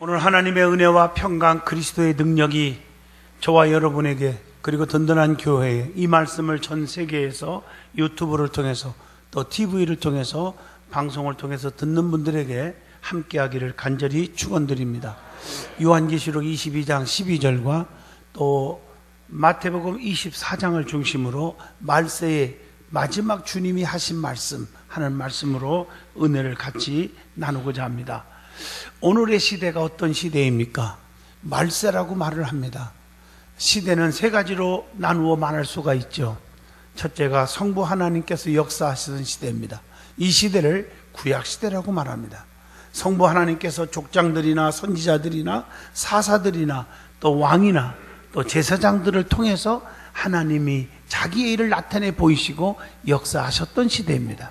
오늘 하나님의 은혜와 평강 그리스도의 능력이 저와 여러분에게 그리고 든든한 교회에 이 말씀을 전 세계에서 유튜브를 통해서 또 TV를 통해서 방송을 통해서 듣는 분들에게 함께하기를 간절히 축원드립니다. 요한계시록 22장 12절과 또 마태복음 24장을 중심으로 말세의 마지막 주님이 하신 말씀 하는 말씀으로 은혜를 같이 나누고자 합니다. 오늘의 시대가 어떤 시대입니까? 말세라고 말을 합니다. 시대는 세 가지로 나누어 말할 수가 있죠. 첫째가 성부 하나님께서 역사하시던 시대입니다. 이 시대를 구약시대라고 말합니다. 성부 하나님께서 족장들이나 선지자들이나 사사들이나 또 왕이나 또 제사장들을 통해서 하나님이 자기의 일을 나타내 보이시고 역사하셨던 시대입니다.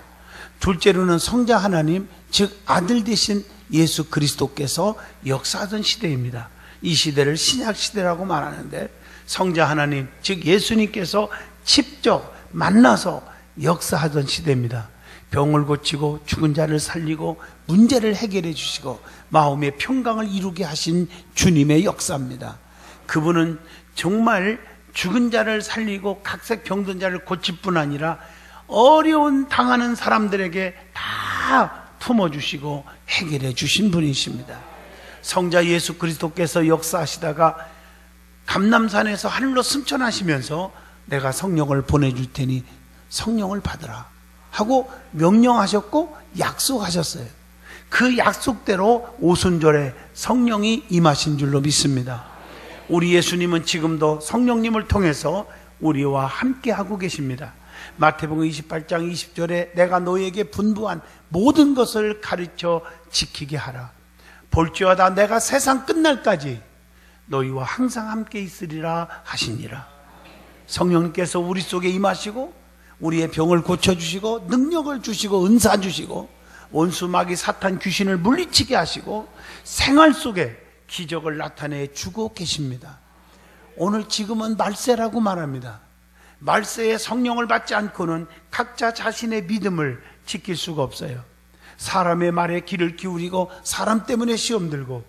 둘째로는 성자 하나님, 즉 아들 되신 예수 그리스도께서 역사하던 시대입니다. 이 시대를 신약시대라고 말하는데 성자 하나님, 즉 예수님께서 직접 만나서 역사하던 시대입니다. 병을 고치고 죽은 자를 살리고 문제를 해결해 주시고 마음의 평강을 이루게 하신 주님의 역사입니다. 그분은 정말 죽은 자를 살리고 각색 병든 자를 고칠 뿐 아니라 어려운 당하는 사람들에게 다 품어주시고 해결해 주신 분이십니다. 성자 예수 그리스도께서 역사하시다가 감람산에서 하늘로 승천하시면서 내가 성령을 보내줄 테니 성령을 받으라 하고 명령하셨고 약속하셨어요. 그 약속대로 오순절에 성령이 임하신 줄로 믿습니다. 우리 예수님은 지금도 성령님을 통해서 우리와 함께하고 계십니다. 마태복음 28장 20절에 내가 너희에게 분부한 모든 것을 가르쳐 지키게 하라. 볼지어다 내가 세상 끝날까지 너희와 항상 함께 있으리라 하시니라. 성령님께서 우리 속에 임하시고 우리의 병을 고쳐주시고 능력을 주시고 은사 주시고 원수 마귀 사탄 귀신을 물리치게 하시고 생활 속에 기적을 나타내 주고 계십니다. 오늘 지금은 말세라고 말합니다. 말세에 성령을 받지 않고는 각자 자신의 믿음을 지킬 수가 없어요. 사람의 말에 귀를 기울이고 사람 때문에 시험 들고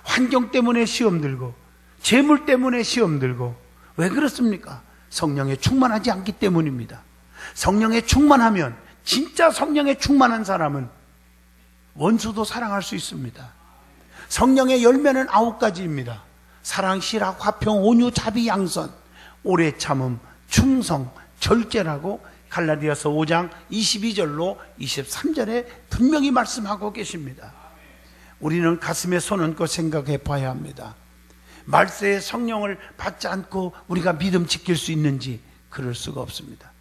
환경 때문에 시험 들고 재물 때문에 시험 들고 왜 그렇습니까? 성령에 충만하지 않기 때문입니다. 성령에 충만하면 진짜 성령에 충만한 사람은 원수도 사랑할 수 있습니다. 성령의 열매는 9가지입니다. 사랑, 실학, 화평, 온유, 자비, 양선, 오래 참음, 충성, 절제라고 갈라디아서 5장 22절로 23절에 분명히 말씀하고 계십니다. 우리는 가슴에 손 얹고 생각해 봐야 합니다. 말세에 성령을 받지 않고 우리가 믿음 지킬 수 있는지 그럴 수가 없습니다.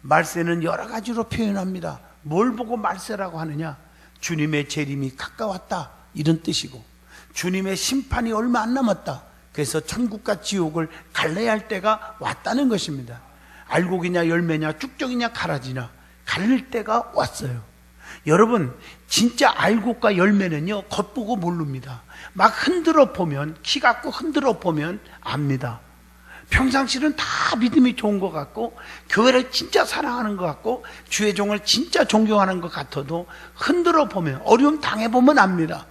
말세는 여러 가지로 표현합니다. 뭘 보고 말세라고 하느냐? 주님의 재림이 가까웠다 이런 뜻이고 주님의 심판이 얼마 안 남았다. 그래서 천국과 지옥을 갈라야 할 때가 왔다는 것입니다. 알곡이냐 열매냐 쭉정이냐 가라지냐 갈릴 때가 왔어요. 여러분 진짜 알곡과 열매는요 겉보고 모릅니다. 막 흔들어 보면 키 갖고 흔들어 보면 압니다. 평상시는 다 믿음이 좋은 것 같고 교회를 진짜 사랑하는 것 같고 주의 종을 진짜 존경하는 것 같아도 흔들어 보면 어려움 당해보면 압니다.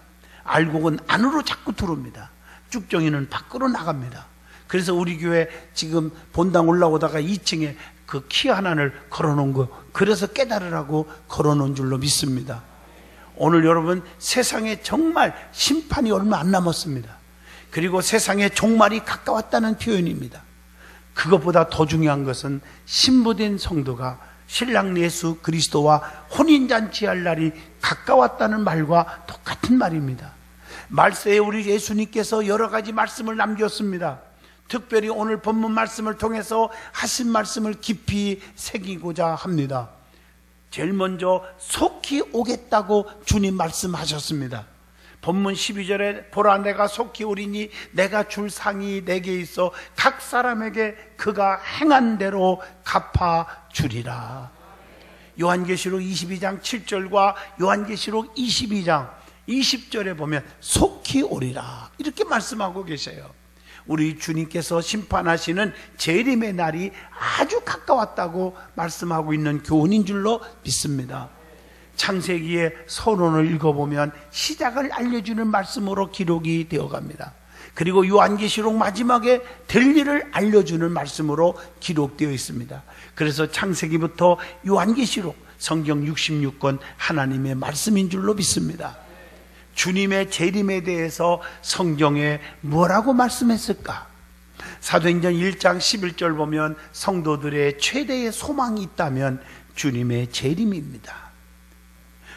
알곡은 안으로 자꾸 들어옵니다. 쭉정이는 밖으로 나갑니다. 그래서 우리 교회 지금 본당 올라오다가 2층에 그 키 하나를 걸어놓은 거 그래서 깨달으라고 걸어놓은 줄로 믿습니다. 오늘 여러분 세상에 정말 심판이 얼마 안 남았습니다. 그리고 세상에 종말이 가까웠다는 표현입니다. 그것보다 더 중요한 것은 신부된 성도가 신랑 예수 그리스도와 혼인잔치할 날이 가까웠다는 말과 똑같은 말입니다. 말세에 우리 예수님께서 여러 가지 말씀을 남겼습니다. 특별히 오늘 본문 말씀을 통해서 하신 말씀을 깊이 새기고자 합니다. 제일 먼저 속히 오겠다고 주님 말씀하셨습니다. 본문 12절에 보라 내가 속히 오리니 내가 줄 상이 내게 있어 각 사람에게 그가 행한 대로 갚아주리라. 요한계시록 22장 7절과 요한계시록 22장 20절에 보면 속히 오리라 이렇게 말씀하고 계세요. 우리 주님께서 심판하시는 재림의 날이 아주 가까웠다고 말씀하고 있는 교훈인 줄로 믿습니다. 창세기의 서론을 읽어보면 시작을 알려주는 말씀으로 기록이 되어갑니다. 그리고 요한계시록 마지막에 될 일을 알려주는 말씀으로 기록되어 있습니다. 그래서 창세기부터 요한계시록 성경 66권 하나님의 말씀인 줄로 믿습니다. 주님의 재림에 대해서 성경에 뭐라고 말씀했을까? 사도행전 1장 11절 보면 성도들의 최대의 소망이 있다면 주님의 재림입니다.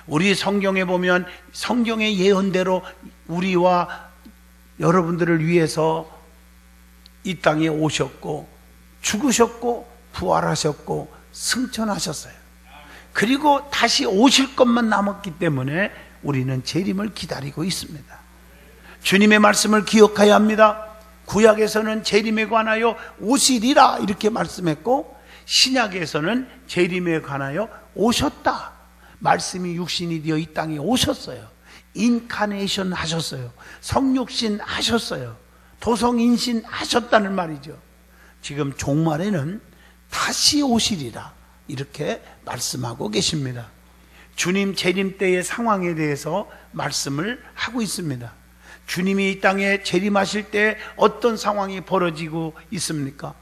우리 성경에 보면 성경의 예언대로 우리와 여러분들을 위해서 이 땅에 오셨고 죽으셨고 부활하셨고 승천하셨어요. 그리고 다시 오실 것만 남았기 때문에 우리는 재림을 기다리고 있습니다. 주님의 말씀을 기억해야 합니다. 구약에서는 재림에 관하여 오시리라 이렇게 말씀했고, 신약에서는 재림에 관하여 오셨다. 말씀이 육신이 되어 이 땅에 오셨어요. 인카네이션 하셨어요. 성육신 하셨어요. 도성인신 하셨다는 말이죠. 지금 종말에는 다시 오시리라 이렇게 말씀하고 계십니다. 주님 재림 때의 상황에 대해서 말씀을 하고 있습니다. 주님이 이 땅에 재림하실 때 어떤 상황이 벌어지고 있습니까?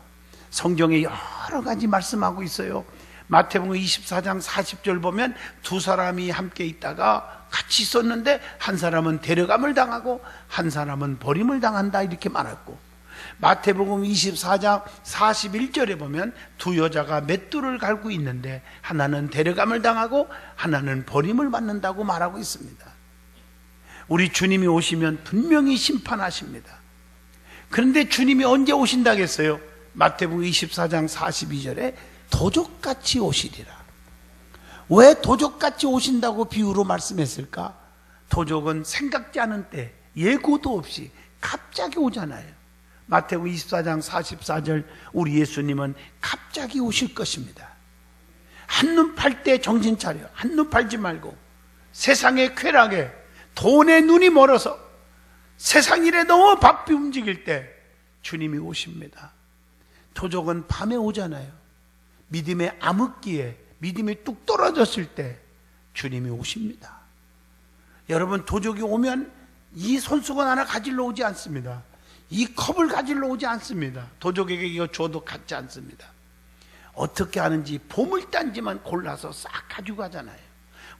성경에 여러 가지 말씀하고 있어요. 마태복음 24장 40절 보면 두 사람이 함께 있다가 같이 있었는데 한 사람은 데려감을 당하고 한 사람은 버림을 당한다 이렇게 말했고, 마태복음 24장 41절에 보면 두 여자가 맷돌을 갈고 있는데 하나는 데려감을 당하고 하나는 버림을 받는다고 말하고 있습니다. 우리 주님이 오시면 분명히 심판하십니다. 그런데 주님이 언제 오신다겠어요? 마태복음 24장 42절에 도적같이 오시리라. 왜 도적같이 오신다고 비유로 말씀했을까? 도적은 생각지 않은 때 예고도 없이 갑자기 오잖아요. 마태복음 24장 44절 우리 예수님은 갑자기 오실 것입니다. 한눈 팔 때 정신 차려. 한눈 팔지 말고 세상의 쾌락에 돈에 눈이 멀어서 세상 일에 너무 바삐 움직일 때 주님이 오십니다. 도적은 밤에 오잖아요. 믿음의 암흑기에 믿음이 뚝 떨어졌을 때 주님이 오십니다. 여러분, 도적이 오면 이 손수건 하나 가지러 오지 않습니다. 이 컵을 가지러 오지 않습니다. 도적에게 이거 줘도 갖지 않습니다. 어떻게 하는지 보물단지만 골라서 싹 가지고 가잖아요.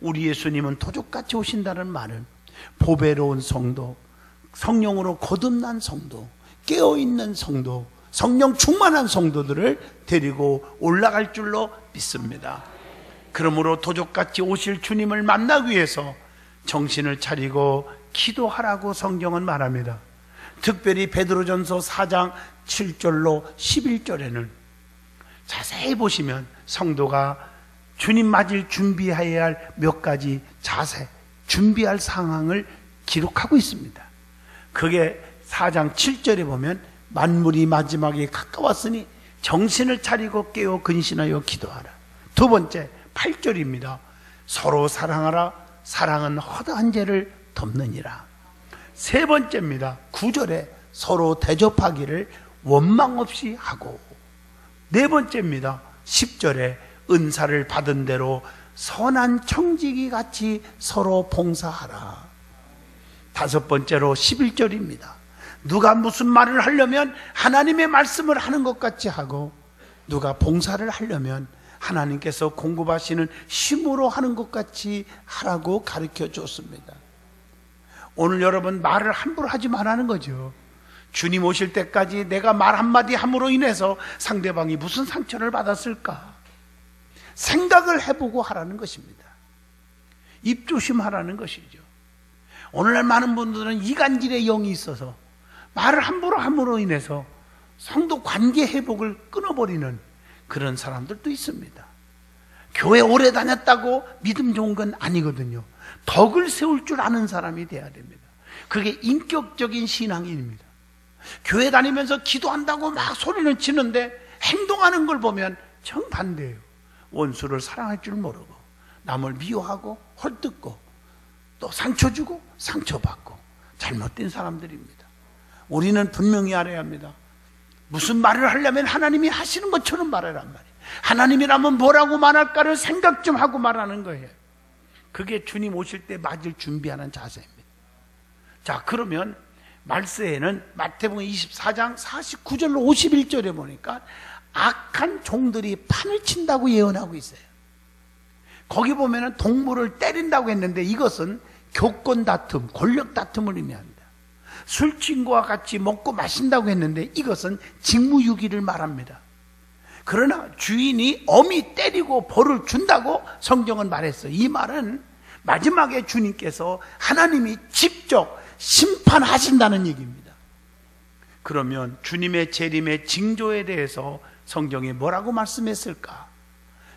우리 예수님은 도적같이 오신다는 말은 보배로운 성도, 성령으로 거듭난 성도, 깨어있는 성도, 성령 충만한 성도들을 데리고 올라갈 줄로 믿습니다. 그러므로 도적같이 오실 주님을 만나기 위해서 정신을 차리고 기도하라고 성경은 말합니다. 특별히 베드로전서 4장 7절로 11절에는 자세히 보시면 성도가 주님 맞을 준비해야 할 몇 가지 자세, 준비할 상황을 기록하고 있습니다. 그게 4장 7절에 보면 만물이 마지막에 가까웠으니 정신을 차리고 깨어 근신하여 기도하라. 두 번째 8절입니다. 서로 사랑하라. 사랑은 허다한 죄를 덮느니라. 세 번째입니다. 9절에 서로 대접하기를 원망 없이 하고. 네 번째입니다. 10절에 은사를 받은 대로 선한 청지기 같이 서로 봉사하라. 다섯 번째로 11절입니다. 누가 무슨 말을 하려면 하나님의 말씀을 하는 것 같이 하고, 누가 봉사를 하려면 하나님께서 공급하시는 쉼으로 하는 것 같이 하라고 가르쳐 줬습니다. 오늘 여러분, 말을 함부로 하지 말라는 거죠. 주님 오실 때까지 내가 말 한마디 함으로 인해서 상대방이 무슨 상처를 받았을까 생각을 해보고 하라는 것입니다. 입조심하라는 것이죠. 오늘날 많은 분들은 이간질의 영이 있어서 말을 함부로 함으로 인해서 성도 관계 회복을 끊어버리는 그런 사람들도 있습니다. 교회 오래 다녔다고 믿음 좋은 건 아니거든요. 덕을 세울 줄 아는 사람이 돼야 됩니다. 그게 인격적인 신앙인입니다. 교회 다니면서 기도한다고 막 소리는 치는데 행동하는 걸 보면 정반대예요. 원수를 사랑할 줄 모르고 남을 미워하고 헐뜯고 또 상처 주고 상처받고 잘못된 사람들입니다. 우리는 분명히 알아야 합니다. 무슨 말을 하려면 하나님이 하시는 것처럼 말하란 말이에요. 하나님이라면 뭐라고 말할까를 생각 좀 하고 말하는 거예요. 그게 주님 오실 때 맞을 준비하는 자세입니다. 자, 그러면 말세에는 마태복음 24장 49절로 51절에 보니까 악한 종들이 판을 친다고 예언하고 있어요. 거기 보면은 동물을 때린다고 했는데 이것은 교권 다툼, 권력 다툼을 의미합니다. 술친구와 같이 먹고 마신다고 했는데 이것은 직무유기를 말합니다. 그러나 주인이 엄히 때리고 벌을 준다고 성경은 말했어요. 이 말은 마지막에 주님께서 하나님이 직접 심판하신다는 얘기입니다. 그러면 주님의 재림의 징조에 대해서 성경에 뭐라고 말씀했을까?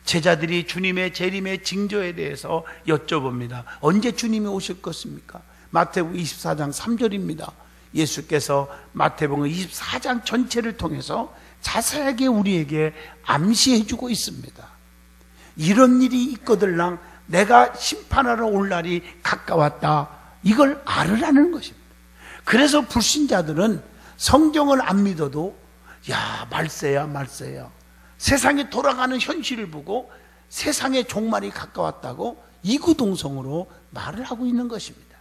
제자들이 주님의 재림의 징조에 대해서 여쭤봅니다. 언제 주님이 오실 것입니까? 마태복음 24장 3절입니다. 예수께서 마태복음 24장 전체를 통해서 자세하게 우리에게 암시해주고 있습니다. 이런 일이 있거들랑 내가 심판하러 올 날이 가까웠다, 이걸 알으라는 것입니다. 그래서 불신자들은 성경을 안 믿어도 야, 말세야 말세야, 세상이 돌아가는 현실을 보고 세상의 종말이 가까웠다고 이구동성으로 말을 하고 있는 것입니다.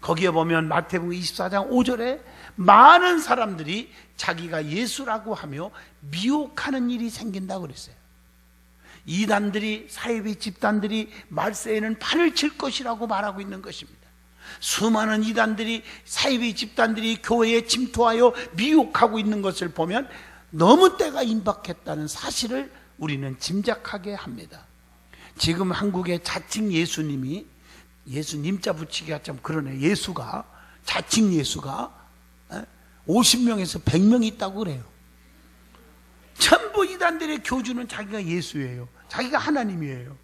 거기에 보면 마태복음 24장 5절에 많은 사람들이 자기가 예수라고 하며 미혹하는 일이 생긴다고 그랬어요. 이단들이, 사이비 집단들이 말세에는 판을 칠 것이라고 말하고 있는 것입니다. 수많은 이단들이, 사이비 집단들이 교회에 침투하여 미혹하고 있는 것을 보면 너무 때가 임박했다는 사실을 우리는 짐작하게 합니다. 지금 한국의 자칭 예수님이, 예수님자 붙이기가 좀 그러네. 예수가, 자칭 예수가 50명에서 100명이 있다고 그래요. 전부 이단들의 교주는 자기가 예수예요. 자기가 하나님이에요.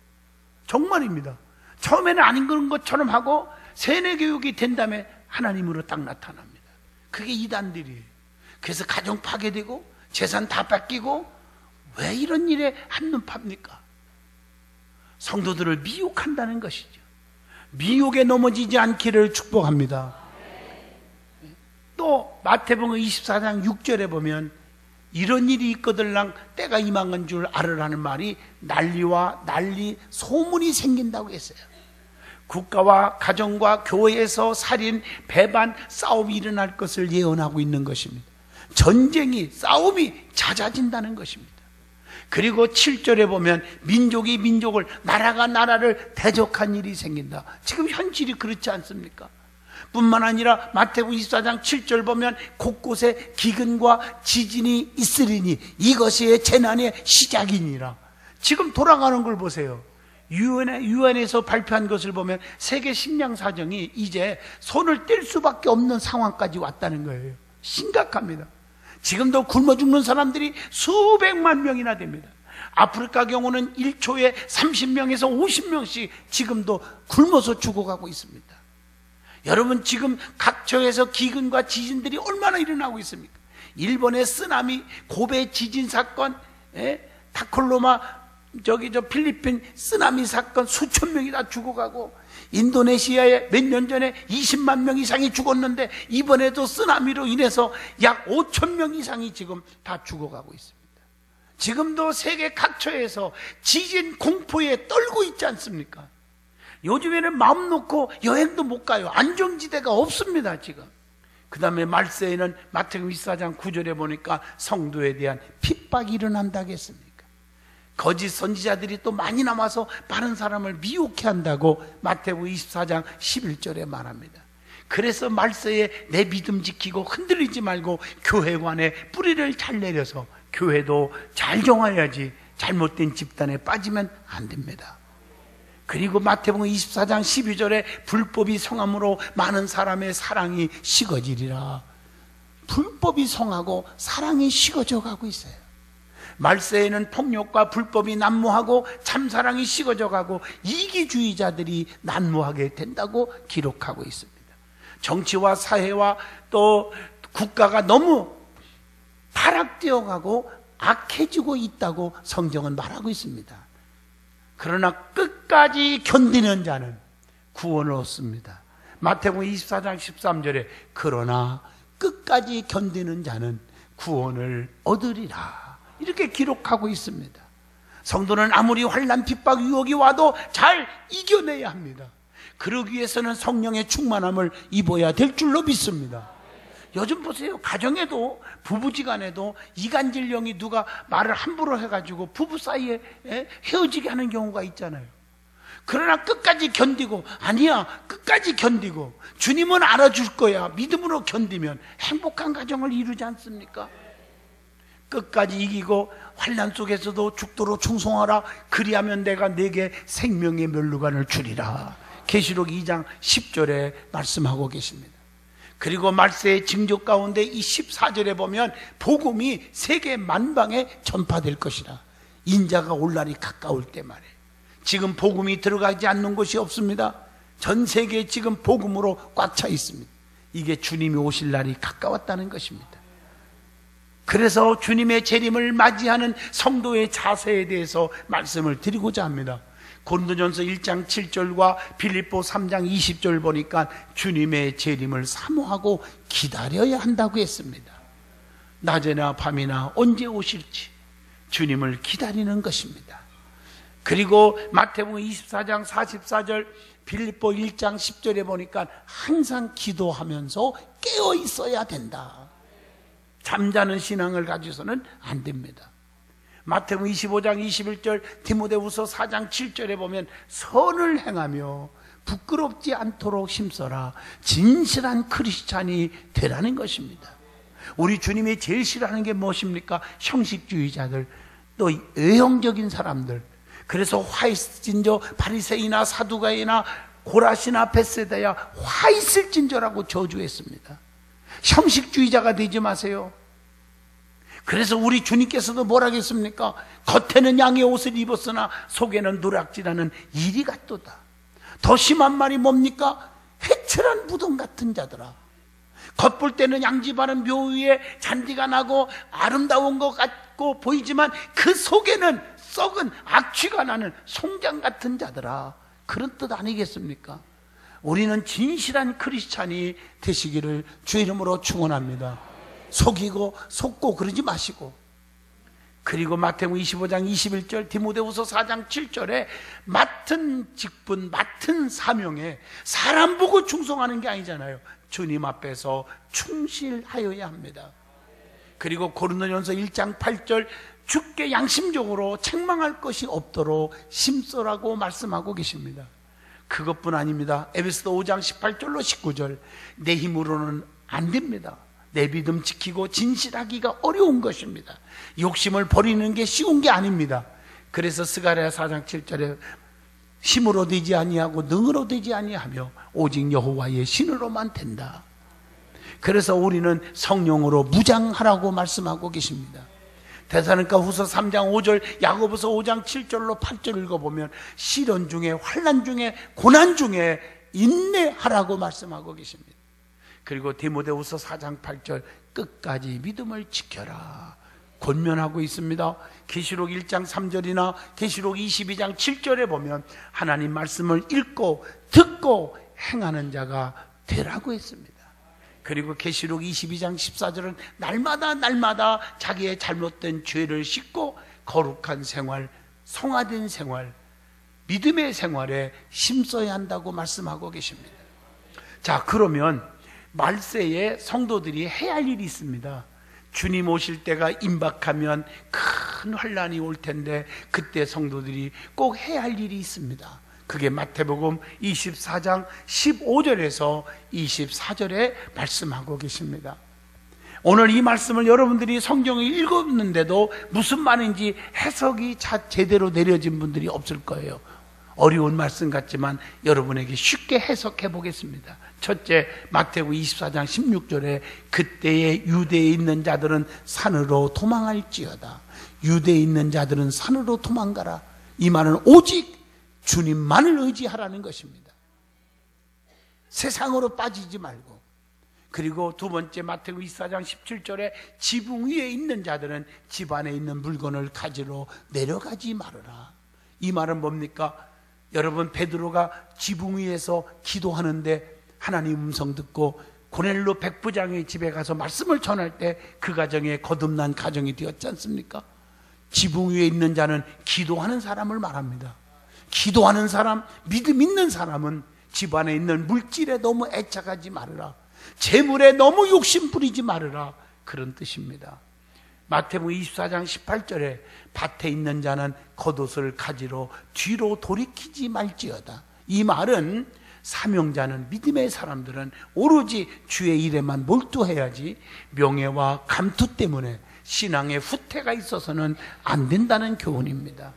정말입니다. 처음에는 아닌 그런 것처럼 하고 세뇌교육이 된 다음에 하나님으로 딱 나타납니다. 그게 이단들이에요. 그래서 가정 파괴되고 재산 다 뺏기고, 왜 이런 일에 한눈 팝니까? 성도들을 미혹한다는 것이죠. 미혹에 넘어지지 않기를 축복합니다. 또 마태복음 24장 6절에 보면 이런 일이 있거들랑 때가 임한 줄 알으라는 말이 난리와 난리, 소문이 생긴다고 했어요. 국가와 가정과 교회에서 살인, 배반, 싸움이 일어날 것을 예언하고 있는 것입니다. 전쟁이, 싸움이 잦아진다는 것입니다. 그리고 7절에 보면 민족이 민족을, 나라가 나라를 대적한 일이 생긴다. 지금 현실이 그렇지 않습니까? 뿐만 아니라 마태복음 24장 7절 보면 곳곳에 기근과 지진이 있으리니 이것이 재난의 시작이니라. 지금 돌아가는 걸 보세요. 유엔에서 발표한 것을 보면 세계 식량 사정이 이제 손을 뗄 수밖에 없는 상황까지 왔다는 거예요. 심각합니다. 지금도 굶어 죽는 사람들이 수백만 명이나 됩니다. 아프리카 경우는 1초에 30명에서 50명씩 지금도 굶어서 죽어가고 있습니다. 여러분, 지금 각처에서 기근과 지진들이 얼마나 일어나고 있습니까? 일본의 쓰나미, 고베 지진 사건, 타콜로마, 필리핀 쓰나미 사건, 수천 명이 다 죽어가고, 인도네시아에 몇 년 전에 20만 명 이상이 죽었는데 이번에도 쓰나미로 인해서 약 5천 명 이상이 지금 다 죽어가고 있습니다. 지금도 세계 각처에서 지진 공포에 떨고 있지 않습니까? 요즘에는 마음 놓고 여행도 못 가요. 안정지대가 없습니다, 지금. 그 다음에 말세에는 마태복음 24장 9절에 보니까 성도에 대한 핍박이 일어난다고 했습니까? 거짓 선지자들이 또 많이 남아서 많은 사람을 미혹해 한다고 마태복음 24장 11절에 말합니다. 그래서 말세에 내 믿음 지키고 흔들리지 말고 교회관에 뿌리를 잘 내려서 교회도 잘 정해야지 잘못된 집단에 빠지면 안 됩니다. 그리고 마태복음 24장 12절에 불법이 성함으로 많은 사람의 사랑이 식어지리라. 불법이 성하고 사랑이 식어져 가고 있어요. 말세에는 폭력과 불법이 난무하고 참사랑이 식어져 가고 이기주의자들이 난무하게 된다고 기록하고 있습니다. 정치와 사회와 또 국가가 너무 타락되어 가고 악해지고 있다고 성경은 말하고 있습니다. 그러나 끝까지 견디는 자는 구원을 얻습니다. 마태복음 24장 13절에 그러나 끝까지 견디는 자는 구원을 얻으리라, 이렇게 기록하고 있습니다. 성도는 아무리 환난, 핍박, 유혹이 와도 잘 이겨내야 합니다. 그러기 위해서는 성령의 충만함을 입어야 될 줄로 믿습니다. 요즘 보세요. 가정에도, 부부지간에도 이간질령이 누가 말을 함부로 해가지고 부부 사이에 헤어지게 하는 경우가 있잖아요. 그러나 끝까지 견디고, 아니야, 끝까지 견디고, 주님은 알아줄 거야, 믿음으로 견디면 행복한 가정을 이루지 않습니까? 끝까지 이기고 환난 속에서도 죽도록 충성하라. 그리하면 내가 네게 생명의 면류관을 주리라. 계시록 2장 10절에 말씀하고 계십니다. 그리고 말세의 징조 가운데 이 14절에 보면 복음이 세계 만방에 전파될 것이라. 인자가 올 날이 가까울 때 말이에요. 지금 복음이 들어가지 않는 곳이 없습니다. 전 세계에 지금 복음으로 꽉 차 있습니다. 이게 주님이 오실 날이 가까웠다는 것입니다. 그래서 주님의 재림을 맞이하는 성도의 자세에 대해서 말씀을 드리고자 합니다. 고린도전서 1장 7절과 빌립보 3장 20절 보니까 주님의 재림을 사모하고 기다려야 한다고 했습니다. 낮이나 밤이나 언제 오실지 주님을 기다리는 것입니다. 그리고 마태복음 24장 44절, 빌립보 1장 10절에 보니까 항상 기도하면서 깨어 있어야 된다. 잠자는 신앙을 가지고서는 안 됩니다. 마태복음 25장 21절, 디모데후서 4장 7절에 보면 선을 행하며 부끄럽지 않도록 힘써라. 진실한 크리스찬이 되라는 것입니다. 우리 주님이 제일 싫어하는 게 무엇입니까? 형식주의자들, 또 외형적인 사람들. 그래서 화 있을진저, 바리새이나 사두가이나 고라시나 벳세다야 화 있을진저라고 저주했습니다. 형식주의자가 되지 마세요. 그래서 우리 주님께서도 뭐라 했습니까? 겉에는 양의 옷을 입었으나 속에는 누락질하는 이리 같도다. 더 심한 말이 뭡니까? 해철한 무덤 같은 자들아. 겉볼 때는 양지 바른 묘 위에 잔디가 나고 아름다운 것 같고 보이지만 그 속에는 썩은 악취가 나는 송장 같은 자들아. 그런 뜻 아니겠습니까? 우리는 진실한 크리스찬이 되시기를 주 이름으로 축원합니다. 속고 그러지 마시고. 그리고 마태복음 25장 21절, 디모데후서 4장 7절에 맡은 직분, 맡은 사명에 사람 보고 충성하는 게 아니잖아요. 주님 앞에서 충실하여야 합니다. 그리고 고린도전서 1장 8절, 주께 양심적으로 책망할 것이 없도록 심써라고 말씀하고 계십니다. 그것뿐 아닙니다. 에베소서 5장 18절로 19절, 내 힘으로는 안 됩니다. 내 믿음 지키고 진실하기가 어려운 것입니다. 욕심을 버리는 게 쉬운 게 아닙니다. 그래서 스가랴 4장 7절에 힘으로 되지 아니하고 능으로 되지 아니하며 오직 여호와의 신으로만 된다. 그래서 우리는 성령으로 무장하라고 말씀하고 계십니다. 데살로니가 후서 3장 5절, 야고보서 5장 7절로 8절 읽어보면 시련 중에, 환난 중에, 고난 중에 인내하라고 말씀하고 계십니다. 그리고 디모데후서 4장 8절, 끝까지 믿음을 지켜라 권면하고 있습니다. 계시록 1장 3절이나 계시록 22장 7절에 보면 하나님 말씀을 읽고 듣고 행하는 자가 되라고 했습니다. 그리고 계시록 22장 14절은 날마다 자기의 잘못된 죄를 씻고 거룩한 생활, 성화된 생활, 믿음의 생활에 힘써야 한다고 말씀하고 계십니다. 자, 그러면 말세에 성도들이 해야 할 일이 있습니다. 주님 오실 때가 임박하면 큰 환난이 올 텐데 그때 성도들이 꼭 해야 할 일이 있습니다. 그게 마태복음 24장 15절에서 24절에 말씀하고 계십니다. 오늘 이 말씀을 여러분들이 성경을 읽었는데도 무슨 말인지 해석이 제대로 내려진 분들이 없을 거예요. 어려운 말씀 같지만 여러분에게 쉽게 해석해 보겠습니다. 첫째, 마태복음 24장 16절에 그때에 유대에 있는 자들은 산으로 도망할지어다. 유대에 있는 자들은 산으로 도망가라. 이 말은 오직 주님만을 의지하라는 것입니다. 세상으로 빠지지 말고. 그리고 두 번째, 마태복음 24장 17절에 지붕 위에 있는 자들은 집 안에 있는 물건을 가지러 내려가지 말아라. 이 말은 뭡니까? 여러분, 베드로가 지붕 위에서 기도하는데 하나님 음성 듣고 고넬료 백부장의 집에 가서 말씀을 전할 때 그 가정에 거듭난 가정이 되었지 않습니까? 지붕 위에 있는 자는 기도하는 사람을 말합니다. 기도하는 사람, 믿음 있는 사람은 집안에 있는 물질에 너무 애착하지 말으라. 재물에 너무 욕심 부리지 말으라. 그런 뜻입니다. 마태복음 24장 18절에 밭에 있는 자는 겉옷을 가지러 뒤로 돌이키지 말지어다. 이 말은 사명자는, 믿음의 사람들은 오로지 주의 일에만 몰두해야지 명예와 감투 때문에 신앙에 후퇴가 있어서는 안 된다는 교훈입니다.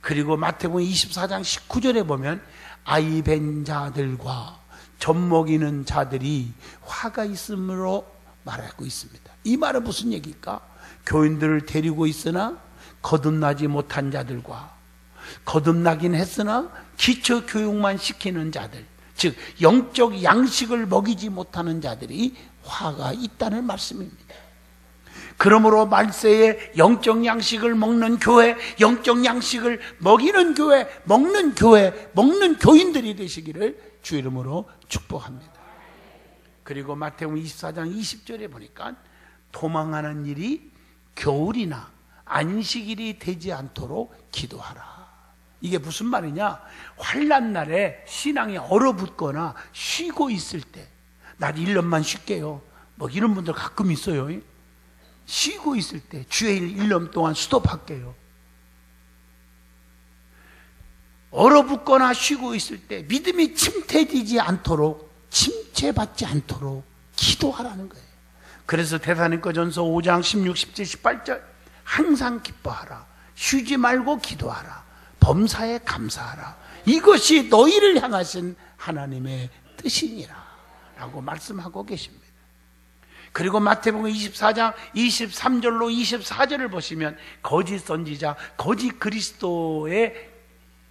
그리고 마태복음 24장 19절에 보면 아이 벤 자들과 젖 먹이는 자들이 화가 있으므로 말하고 있습니다. 이 말은 무슨 얘기일까? 교인들을 데리고 있으나 거듭나지 못한 자들과 거듭나긴 했으나 기초 교육만 시키는 자들, 즉 영적 양식을 먹이지 못하는 자들이 화가 있다는 말씀입니다. 그러므로 말세에 영적 양식을 먹는 교회, 영적 양식을 먹이는 교회, 먹는 교회, 먹는 교인들이 되시기를 주 이름으로 축복합니다. 그리고 마태복음 24장 20절에 보니까 도망하는 일이 겨울이나 안식일이 되지 않도록 기도하라. 이게 무슨 말이냐? 환난 날에 신앙이 얼어붙거나 쉬고 있을 때, 나 1년만 쉴게요, 뭐 이런 분들 가끔 있어요. 쉬고 있을 때 주의 1년 동안 스톱할게요. 얼어붙거나 쉬고 있을 때 믿음이 침체되지 않도록, 침체받지 않도록 기도하라는 거예요. 그래서 데살로니가전서 5장 16, 17, 18절 항상 기뻐하라, 쉬지 말고 기도하라, 범사에 감사하라, 이것이 너희를 향하신 하나님의 뜻이니라 라고 말씀하고 계십니다. 그리고 마태복음 24장 23절로 24절을 보시면 거짓 선지자, 거짓 그리스도의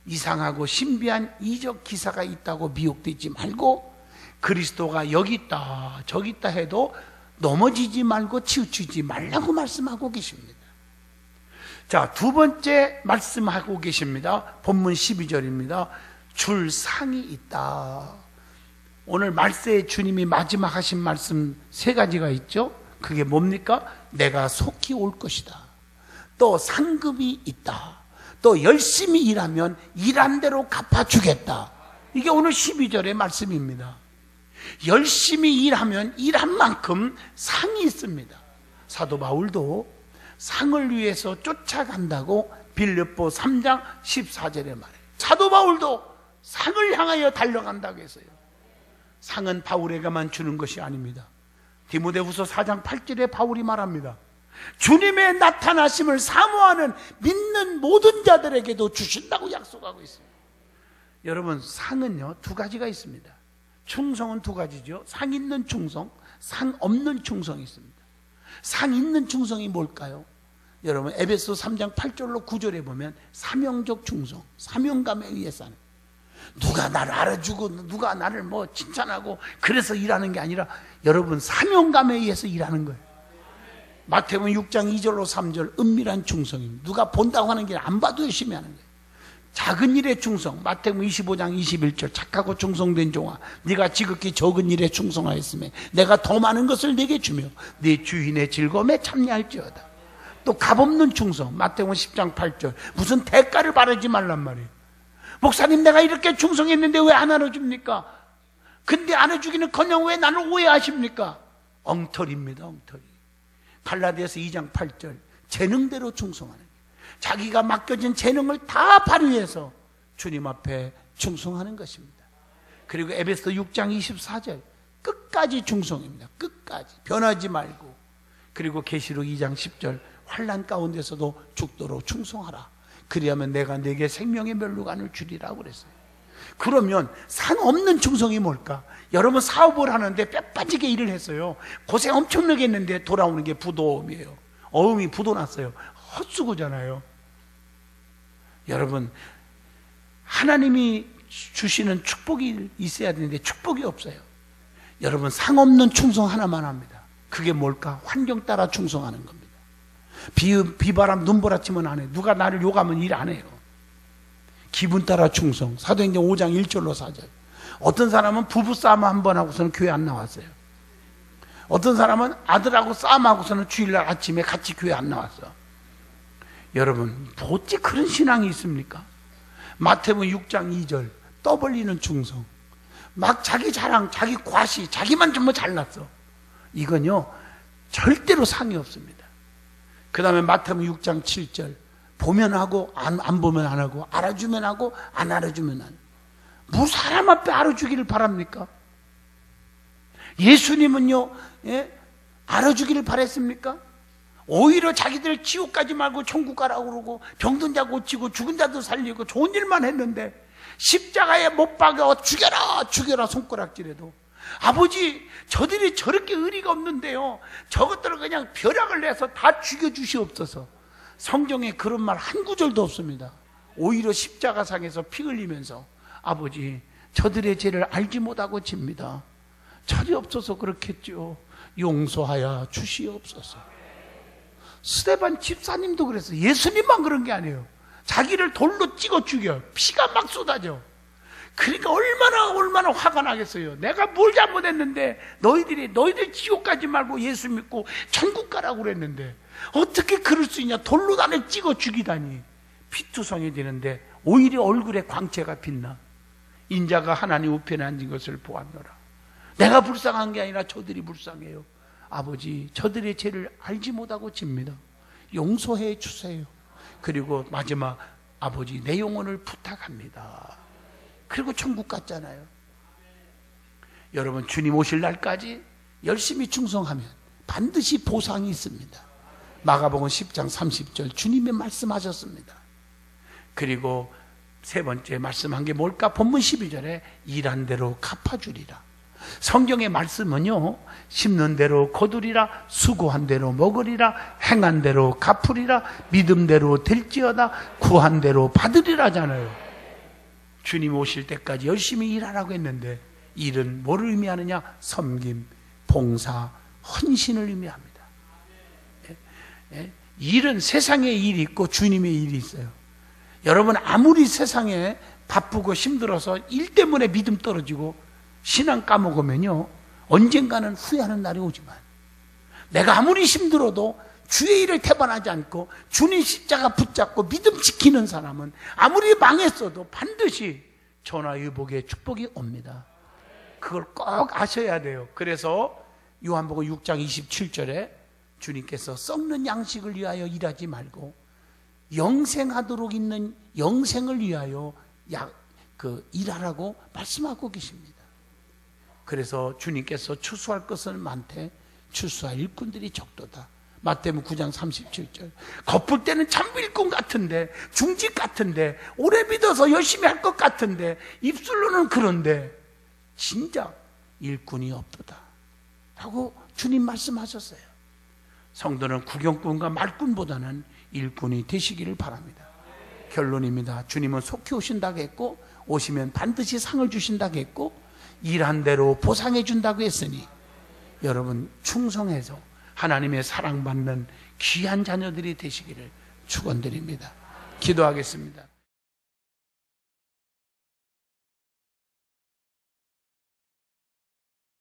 이상하고 신비한 이적 기사가 있다고 미혹되지 말고 그리스도가 여기 있다 저기 있다 해도 넘어지지 말고 치우치지 말라고 말씀하고 계십니다. 자, 두 번째 말씀하고 계십니다. 본문 12절입니다. 줄 상이 있다. 오늘 말세에 주님이 마지막 하신 말씀 세 가지가 있죠. 그게 뭡니까? 내가 속히 올 것이다. 또 상급이 있다. 또 열심히 일하면 일한 대로 갚아주겠다. 이게 오늘 12절의 말씀입니다. 열심히 일하면 일한 만큼 상이 있습니다. 사도 바울도 상을 위해서 쫓아간다고 빌립보 3장 14절에 말해요. 사도 바울도 상을 향하여 달려간다고 했어요. 상은 바울에게만 주는 것이 아닙니다. 디모데후서 4장 8절에 바울이 말합니다. 주님의 나타나심을 사모하는 믿는 모든 자들에게도 주신다고 약속하고 있습니다. 여러분, 상은요 두 가지가 있습니다. 충성은 두 가지죠. 상 있는 충성, 상 없는 충성이 있습니다. 상 있는 충성이 뭘까요? 여러분, 에베소 3장 8절로 9절에 보면 사명적 충성, 사명감에 의해서 하는, 누가 나를 알아주고 누가 나를 뭐 칭찬하고 그래서 일하는 게 아니라 여러분 사명감에 의해서 일하는 거예요. 마태복음 6장 2절로 3절 은밀한 충성입니다. 누가 본다고 하는 게 안 봐도 열심히 하는 거예요. 작은 일에 충성. 마태복음 25장 21절 착하고 충성된 종아, 네가 지극히 적은 일에 충성하였으며 내가 더 많은 것을 네게 주며 네 주인의 즐거움에 참여할지어다. 또 값없는 충성. 마태복음 10장 8절 무슨 대가를 바라지 말란 말이에요. 목사님, 내가 이렇게 충성했는데 왜 안 안아줍니까? 근데 안아주기는커녕 왜 나를 오해하십니까? 엉터리입니다. 엉터리. 갈라디아서 2장 8절 재능대로 충성하는 거예요. 자기가 맡겨진 재능을 다 발휘해서 주님 앞에 충성하는 것입니다. 그리고 에베소 6장 24절 끝까지 충성입니다. 끝까지 변하지 말고. 그리고 계시록 2장 10절 환난 가운데서도 죽도록 충성하라. 그리하면 내가 네게 생명의 멸류관을 주리라고 그랬어요. 그러면 상 없는 충성이 뭘까? 여러분, 사업을 하는데 뼈 빠지게 일을 했어요. 고생 엄청나게 했는데 돌아오는 게 부도음이에요. 어음이 부도 났어요. 헛수고잖아요. 여러분, 하나님이 주시는 축복이 있어야 되는데 축복이 없어요. 여러분, 상 없는 충성 하나만 합니다. 그게 뭘까? 환경 따라 충성하는 겁니다. 비바람 눈보라치면 안 해요. 누가 나를 욕하면 일 안 해요. 기분 따라 충성. 사도행전 5장 1절로 4절. 어떤 사람은 부부싸움 한 번 하고서는 교회 안 나왔어요. 어떤 사람은 아들하고 싸움하고서는 주일날 아침에 같이 교회 안 나왔어. 여러분, 어찌 그런 신앙이 있습니까? 마태복음 6장 2절, 떠벌리는 충성. 막 자기 자랑, 자기 과시, 자기만 좀 잘났어. 이건요, 절대로 상이 없습니다. 그 다음에 마태복음 6장 7절, 보면 하고, 안 보면 안 하고, 알아주면 하고, 안 알아주면 안. 뭐 사람 앞에 알아주기를 바랍니까? 예수님은요, 예? 알아주기를 바랬습니까? 오히려 자기들 지옥 가지 말고 천국 가라고 그러고, 병든 자 고치고, 죽은 자도 살리고, 좋은 일만 했는데, 십자가에 못 박아 죽여라, 죽여라 손가락질해도. 아버지, 저들이 저렇게 의리가 없는데요, 저것들은 그냥 벼락을 내서 다 죽여주시옵소서. 성경에 그런 말 한 구절도 없습니다. 오히려 십자가상에서 피 흘리면서, 아버지, 저들의 죄를 알지 못하고 집니다. 철이 없어서 그렇겠죠. 용서하여 주시옵소서. 스데반 집사님도 그랬어요. 예수님만 그런 게 아니에요. 자기를 돌로 찍어 죽여. 피가 막 쏟아져. 그러니까 얼마나 화가 나겠어요. 내가 뭘 잘못했는데 너희들 지옥 가지 말고 예수 믿고 천국 가라고 그랬는데 어떻게 그럴 수 있냐. 돌로 나를 찍어 죽이다니. 피투성이 되는데 오히려 얼굴에 광채가 빛나. 인자가 하나님 우편에 앉은 것을 보았노라. 내가 불쌍한 게 아니라 저들이 불쌍해요. 아버지, 저들의 죄를 알지 못하고 집니다. 용서해 주세요. 그리고 마지막, 아버지, 내 영혼을 부탁합니다. 그리고 천국 갔잖아요. 여러분, 주님 오실 날까지 열심히 충성하면 반드시 보상이 있습니다. 마가복음 10장 30절 주님이 말씀하셨습니다. 그리고 세 번째 말씀한 게 뭘까? 본문 12절에 일한 대로 갚아주리라. 성경의 말씀은요, 심는 대로 거두리라, 수고한 대로 먹으리라, 행한 대로 갚으리라, 믿음대로 될지어다, 구한 대로 받으리라잖아요. 주님 오실 때까지 열심히 일하라고 했는데, 일은 뭐를 의미하느냐? 섬김, 봉사, 헌신을 의미합니다. 일은 세상에 일이 있고 주님의 일이 있어요. 여러분, 아무리 세상에 바쁘고 힘들어서 일 때문에 믿음 떨어지고 신앙 까먹으면요, 언젠가는 후회하는 날이 오지만, 내가 아무리 힘들어도 주의 일을 태반하지 않고 주님 십자가 붙잡고 믿음 지키는 사람은 아무리 망했어도 반드시 전화위복의 축복이 옵니다. 그걸 꼭 아셔야 돼요. 그래서 요한복음 6장 27절에 주님께서 썩는 양식을 위하여 일하지 말고 영생하도록 있는 영생을 위하여 일하라고 말씀하고 계십니다. 그래서 주님께서 추수할 것은 많되 추수할 일꾼들이 적도다. 마태복음 9장 37절. 겉볼 때는 참 일꾼 같은데, 중직 같은데, 오래 믿어서 열심히 할 것 같은데, 입술로는 그런데 진짜 일꾼이 없도다 라고 주님 말씀하셨어요. 성도는 구경꾼과 말꾼보다는 일꾼이 되시기를 바랍니다. 결론입니다. 주님은 속히 오신다고 했고, 오시면 반드시 상을 주신다고 했고, 일한 대로 보상해 준다고 했으니 여러분, 충성해서 하나님의 사랑받는 귀한 자녀들이 되시기를 축원드립니다. 기도하겠습니다.